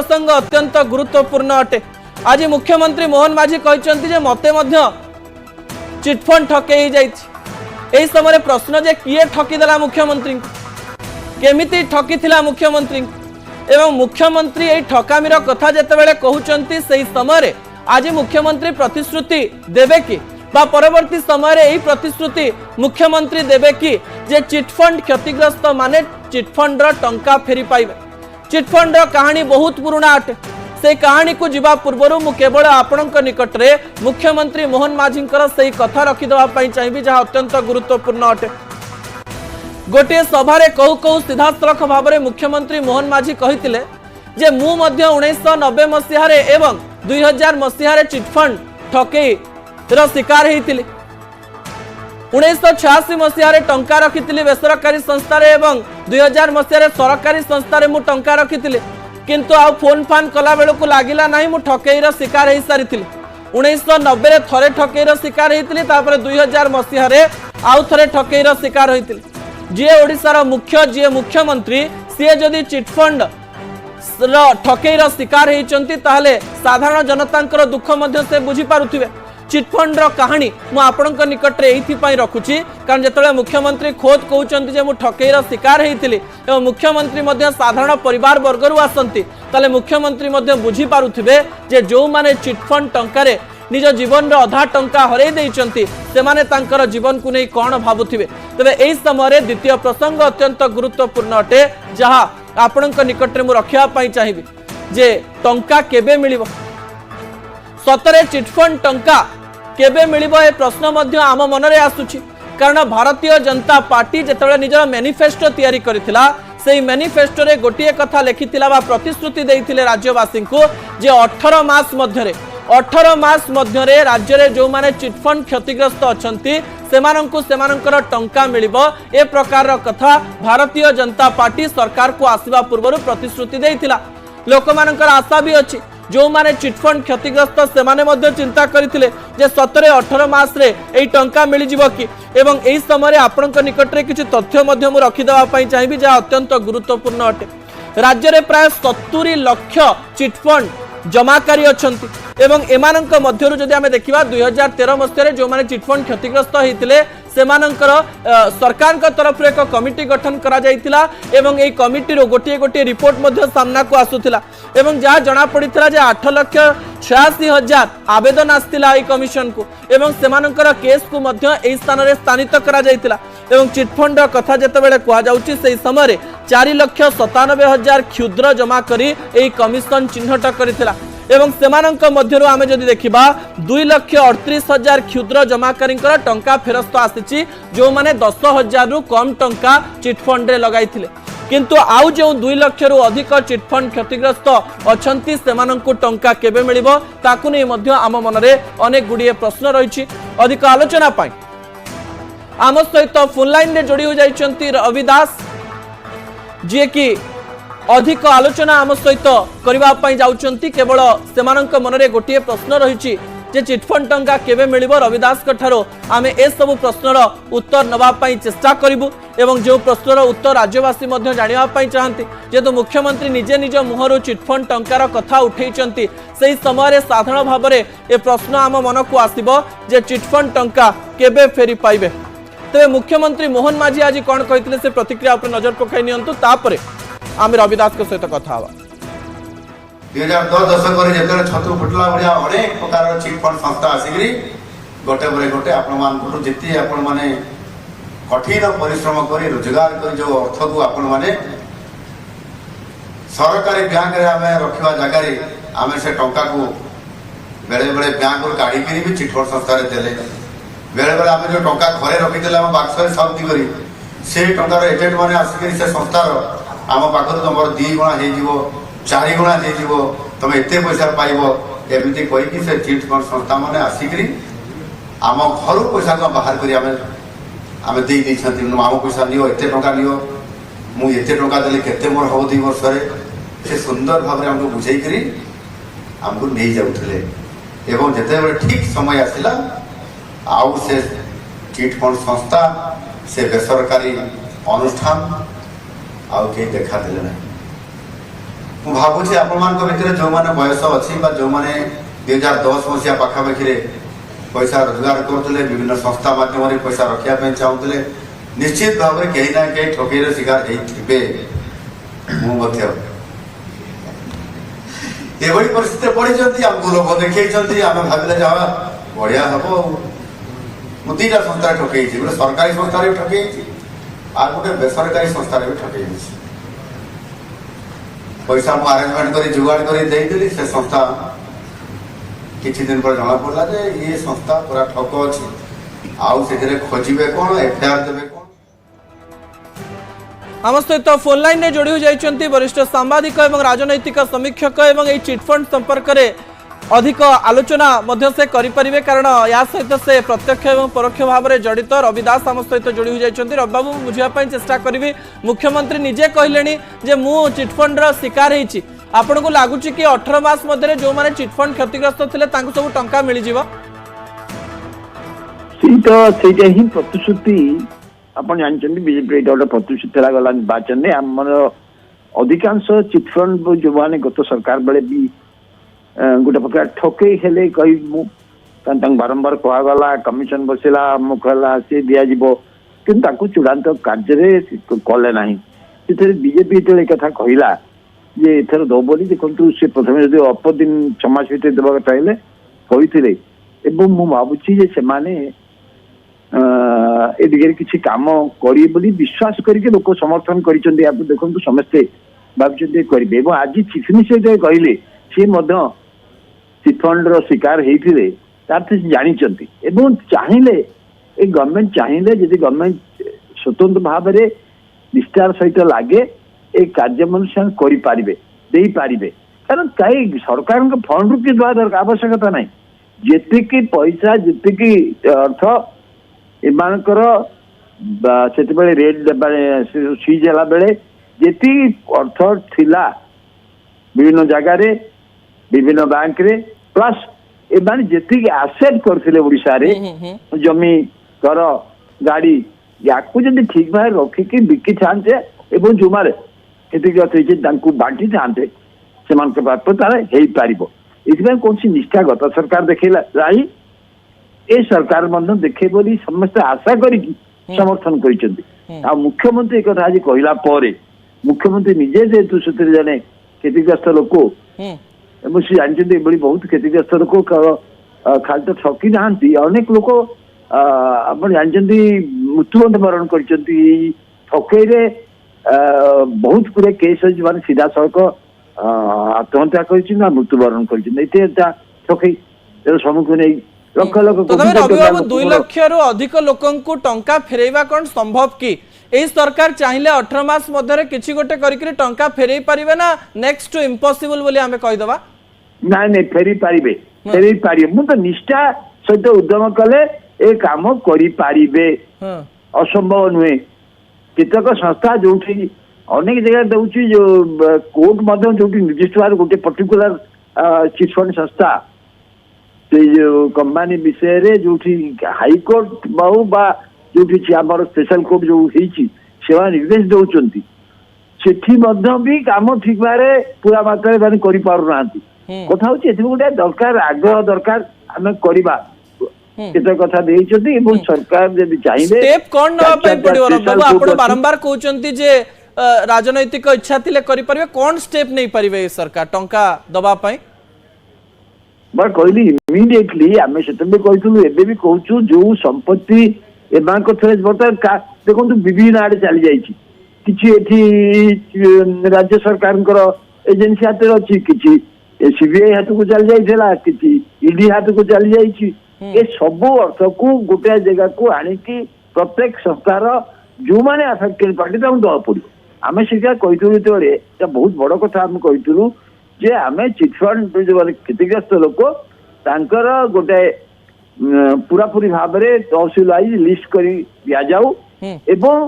प्रसंग अत्यंत गुरुत्वपूर्ण अटे। आज मुख्यमंत्री मोहन माझी कहते जे मते चिटफंड ठकई जाइए। समय प्रश्न जे किए ठकीदेला मुख्यमंत्री केमिति ठकीथिला मुख्यमंत्री एवं मुख्यमंत्री यही ठकामीर कथा जितेबाला कहते से समय आज मुख्यमंत्री प्रतिश्रुति देवे कि परवर्ती समय यही प्रतिश्रुति मुख्यमंत्री देवे कि जे चिटफंड क्षतिग्रस्त माने चिटफंड टंका फेरी पाइबे। चिटफंड कहानी बहुत पुराना अटे। से कहानी को जीवा पूर्व मु केवल आपणक निकट रे मुख्यमंत्री मोहन माझींकर से कथा रखिदेवाई चाहिए जहाँ अत्यंत गुरुत्वपूर्ण अटे। गोटे सभारे कहू कहू सीधासलख भाव में मुख्यमंत्री मोहन माझी कहते जे मु 1990 मसीह एवं 2000 मसीह चिटफंड ठकई शिकार होती। 1986 मसीह टंका रखी बेसरकारी संस्था एवं 2000 मसीह सरकारी संस्था मु टंका रखी किंतु आ फोन फान कला बेलू लगिला ना मु ठकईर शिकार हो सारी। 1990 थरे ठकईर शिकार होती 2000 मसीह आउ थे ठकईर शिकार होती। जी ओडिशार मुख्य जी मुख्यमंत्री सी जदि चिटफंड ठकईर शिकार होती साधारण जनता दुख से बुझी पारुथिबे। चिटफंड कहानी मु आपणक निकट में रखुची कारण जो मुख्यमंत्री खोद कहते मु ठकईर शिकार होती मुख्यमंत्री साधारण परिवार वर्गर आसती ताले मुख्यमंत्री बुझी पारुथिबे जे जो माने चिटफंड टंकारे निज जीवन अधा टंका हरई देइचंती सेमाने तांकर जीवन को नहीं कौन भावुथिबे। तबे एही समय द्वितीय प्रसंग अत्यंत गुरुत्वपूर्ण अटे जहाँ आपणक निकट में मु रखिया पई चाहिबी जे टंका केबे मिलिबो। सतरे चिटफंड टंका केबे मिलिबो ए प्रश्न मध्य आम मन में आसुची कारण भारतीय जनता पार्टी जिते निजर मैनिफेस्टो तैयारी करथिला से मैनिफेस्टो रे गोटे कथा लिखिथिला बा प्रतिश्रुति देइथिले राज्यवासी को जे 18 मास मध्य राज्य रे जो माने चिटफंड क्षतिग्रस्त अछंती सेमानंकर टंका मिलिबो ए प्रकार कथा भारतीय जनता पार्टी सरकार को आसीबा पूर्व प्रतिश्रुति देइथिला। लोकमानंकर आशा भी अछि जो माने चिटफंड क्षतिग्रस्त से माने चिंता करथिले जे 17-18 मास रे एई टंका मिल जिवो कि एवं एई समय आपनक निकट रे किछि तथ्य मध्य मु रखि देबा पई चाहिबी जे अत्यंत गुरुत्वपूर्ण अटे। राज्य रे प्राय 70 लाख चिटफंड जमाकारी अछंती एवं एमानंक मध्यरु जदि आमे देखिबा 2013 मसीह जो माने चिटफंड क्षतिग्रस्त होइतिले सेमानंकर सरकार का तरफ एक कमिटी गठन करा जाइतिला एवं एई कमिटी रो गोटे रिपोर्ट मध्य सामना को आसुथिला एवं जहाँ जना पड़िथिला जे 8,86,000 आवेदन आस्तिला एई कमिशन को एवं सेमानंकर केस को मध्य एई स्थान रे स्थानित करा जाइतिला एवं चिटफंड कथा जेतेबेले कुआ जाउची सेई समय 4,97,000 क्षुद्र जमा करी एई कमिशन चिन्हट करिथिला एवं सेमानंक मध्यरु आमे जदि देखिबा 2,38,000 क्षुद्र जमाकारी टंका फेरस्त आसीची जो माने 10,000 रु कम टंका चिटफंड रे लगाइथिले किंतु आउ जो 2 लाख रु अधिक चिटफंड क्षतिग्रस्त अछंती सेमानंकु टंका केबे मिलिबो ताकु नै मध्य आम मनरे अनेक गुडिये प्रश्न रहिछि। अधिक आलोचना पाई आम सहित फोन लाइन रे जोड़ी हो जाइछंती रवि दास जे कि अधिक आलोचना आम सहित करने जाउछंती केवल सेमानंक मनरे गोटे प्रश्न रही जे चिटफंड टंका केबे मिलिबो रविदास ठारो आमे ए सब प्रश्नर उत्तर नबा पई चेष्टा करिबु एवं जो प्रश्नर उत्तर राज्यवासी मध्य जानिबा पई चाहंती जेतु मुख्यमंत्री निजे निज मुहरु चिटफंड टंकार कथा उठैचंती सेही समय साधारण भाव में ए प्रश्न आम मन को आसीबो जे चिटफंड टंका केबे फेरी पाइबे। तबे मुख्यमंत्री मोहन माझी आज कोन कहितले से प्रतिक्रिया उपर नजर पकाई नियंतु तापरे आम रविदास के सहित कथा हवा। 2010 दशक जिते छतु फुटला भाया अनेक प्रकार चिटफंड संस्था आसिकी गोटे पर गोटे आपण जिते आपण मैंने कठिन परिश्रम कर रोजगार कर जो अर्थ को आपण मैंने सरकारी बैंक रखा जगार आम से टंका को बेले बेले बैंक काढ़ी भी चिटफंड संस्था देले बेले बेले आम जो टंका घरे रखी बाक्स सब कर से टंकार एजेंट मैंने आसिक से संस्थार आम पाखर तुम 2 गुणा हो 4 गुणा हो तुम एत पैसा पाइब एमती कहीकि से चिटफंड संस्था मैंने आसिक आम घर पैसा को बाहर कर आम दे आम पैसा नियो एत टंका नियो मुझे टंका देली केते मोर हम 2 वर्ष से सुंदर भाव में आमको बुझे आमको नहीं जाऊे एवं जिते ठीक समय आसला आउ से चिटफंड संस्था से बेसरकारी अनुष्ठान आउ कहीं देखा देले ना ମୁଁ ଭାବୁଛି ଆପଣମାନଙ୍କ ଭିତରେ ଯେଉଁମାନେ ବୟସ ଅଛି ବା ଯେଉଁମାନେ 2010 ମସିହା ପାଖାପାଖିରେ ପଇସା ରୋଜଗାର କରୁଥିଲେ ବିଭିନ୍ନ ସଂସ୍ଥା ମାଧ୍ୟମରେ ପଇସା ରଖିବା ପାଇଁ ଚାହୁଁଥିଲେ ନିଶ୍ଚିତ ଭାବରେ କେହି ନା କେହି ଠକେଇର ଶିକାର ହେଇଥିବେ। ମୁଁ ମଧ୍ୟ ଏଭଳି ପରିସ୍ଥିତିରେ ପଡ଼ିଛନ୍ତି, ଆମକୁ ଲୋଭ ଦେଖେଇଛନ୍ତି, ଆମେ ଭାବିଲେ ଯାହା ବଢିଆ ହବ। ମୁଁ ଦିଟା ସଂସ୍ଥାରେ ଠକେଇଛି, ଗୋଟେ ସରକାରୀ ସଂସ୍ଥାରେ ବି ଠକେଇଛି ଆଉ ଗୋଟେ ବେସରକାରୀ ସଂସ୍ଥାରେ ବି ଠକେଇଛି। ପଇସା ମୁଁ ଆରେଞ୍ଜମେଣ୍ଟ କରି जुगाड़ କରି ଦେଇଥିଲି, ସେ ସଂସ୍ଥା କିଛି ଦିନ ପରେ ଜଣା ପଡ଼ିଲା ଯେ ଇଏ ସଂସ୍ଥା ପୁରା ଠକ ଅଛି, ଆଉ ସେଥିରେ ଖୋଜିବେ କ'ଣ, ଏଫଆଇଆର ଦେବେ କ'ଣ। आम सहित फोन लाइन में जोड़ी होती वरिष्ठ सांबादिक और राजनैतिक समीक्षक और ये चिटफंड संपर्क में अधिक आलोचना से करें कारण या सहित से प्रत्यक्ष और परोक्ष भाव में जड़ित रवि दास आम सहित जोड़ी होती। रवि बाबू बुझापी चेष्टा करी, मुख्यमंत्री निजे कहले जे मु चिटफंड शिकार होती, आपन को लगुच कि 18 मास मध्य जो मैंने चिटफंड क्षतिग्रस्त थे सब टंका मिल ही प्रतिश्रुति आपण जानते बीजेपी गोटे प्रतिश्रुति गला निर्वाचन में आम अधिकांश चिटफंड जो मैंने गत सरकार बेले भी गोटे प्रकार ठकई हेले कही बारंबार कहगला कमिशन बसला अमुक है सी दिज्व कि चूड़ांत कार्य कले ना बीजेपी जो कथा कहला जे एथर दो बोली देखु से प्रथम जो अल्प दिन 6 मास भर देवा चाहिए कहते भावुची ए दिगरे किसी काम करिए बोली विश्वास करके लोक समर्थन कर देखो समस्ते भावी करेंगे। आज चीफ मिनिस्टर कहले सी चिटफंड शिकार होते जानी चाहिए ए गवर्नमेंट चाहिए जदि गवर्नमेंट स्वतंत्र भाव में निष्ठार सहित लगे ए कार्य मनुष्य करें कारण कई सरकार फंड रू किए आवश्यकता ना जी पैसा जी अर्थ एमानकर से रेट सीज है बेले जी अर्थ थिला विभिन्न जगार विभिन्न बैंक रे प्लस एमाने जी आसेट करथिले ओडिशा रे जमी घर गाड़ी या ठीक भाव रखिकी बिकी थांते एवं जो मारे बांटी थांते से कौन सी निष्ठा गत सरकार देखला राही ए सरकार देखे बोली समस्त आशा करी समर्थन कर मुख्यमंत्री कथा आज कहला मुख्यमंत्री निजे जेहेतु से जने क्षतिग्रस्त लोक जानते बहुत क्षतिग्रस्त लोक खाली तो ठकी ना अनेक लोक आप जानते मृत्युबंध मरण कर ठकई बहुत गुड़े केस अच्छी सीधा सड़क आत्महत्या कर मृत्युवरण कर ठकई सम्मुखीन नहीं रवि बाबू 2 लाख रु अधिक लोकंकु टंका फेरेवा कौन संभव कि ए सरकार चाहिए 18 मास मध्य किसी गोटे करके टंका फेरई पारिबे ना नेक्स्ट टू इम्पॉसिबल बोली हमें कहि दबा ना नहीं फेरी पारिबे मु तो निष्ठा सहित उद्यम कले ए काम करि पारिबे असंभव नुहे केतक संस्था जो अनेक जगह दउची जो कोर्ट मध्य जो निर्दिष्ट भाव गोटे पर्टिकुलर चिटफंड संस्था से जो कंपनी विषय रे जो हाईकोर्ट बहु बा जो स्पेशल कोर्ट जो सेवा निर्देश दौरान भी काम ठीक भाव पूरा मात्रा कर कथा गोटे दरकार आग्रह दरकार आम करवा केते कथा सरकार जब चाहिए स्टेप कौन नवा पड़ो बाबू आपण बारंबार कहउचंती जे राजनैतिक इच्छा थिले करि परबे कौन स्टेप नहीं पारिबे सरकार टंका दबा पई मैं कहली इमिडिएटली आम से कहूँ एबे भी कहूँ जो संपत्ति बर्तमान देखो विभिन्न आड़े चली जाइए राज्य सरकार एजेन्सी हाथ में अच्छी किसी सीबीआई हाथ को चली जाइए किसी ईडी हाथ को चली जाइए सब अर्थ को गोटे जगह को आणिकी प्रत्येक संस्थार जो मैंने आफेक्टेड पार्टी दवा पड़ो आम से कहूँ जो बहुत बड़ कथा आम कहूँ जे आमे चिटफंड जो क्षतिग्रस्त लोक गोटे पूरा पूरी भाव में तहसील वाइज लिस्ट कर दि जाऊ एवं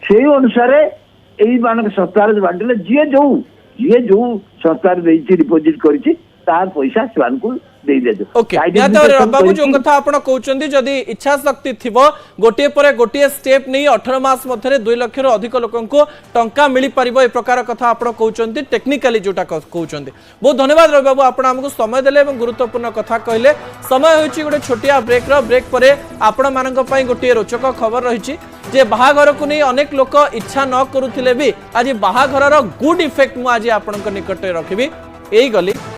से अनुसार यही मानक संस्था बांटिले जी जो संस्था डिपोजिट कर पैसा से ଦେଇ ଦିଆଯାଉ। ओके निहाती भाବରେ रवि बाबू जो कथा आपण कहउचंदी जदी इच्छा शक्ति थिबो गोटिए परे गोटिए स्टेप नहीं 18 मास मध्यरे 2 लाख रु अधिक लोकंको टंका मिली परिबो ए प्रकार कथा आपण कहउचंदी टेक्निकली जोटा कहउचंदी। बहुत धन्यवाद रवि बाबू आपण हमकु समय देले एवं गुरुत्वपूर्ण कथा कहले। समय होइची गोटे छोटिया ब्रेक परे आपण मानक पई गोटिए रोचक खबर रहिची जे बाहाघर को नहीं अनेक लोक इच्छा न करुथिले भी आज बाहाघरर गुड इफेक्ट मु आज आपनक निकट रखिबी एई गली।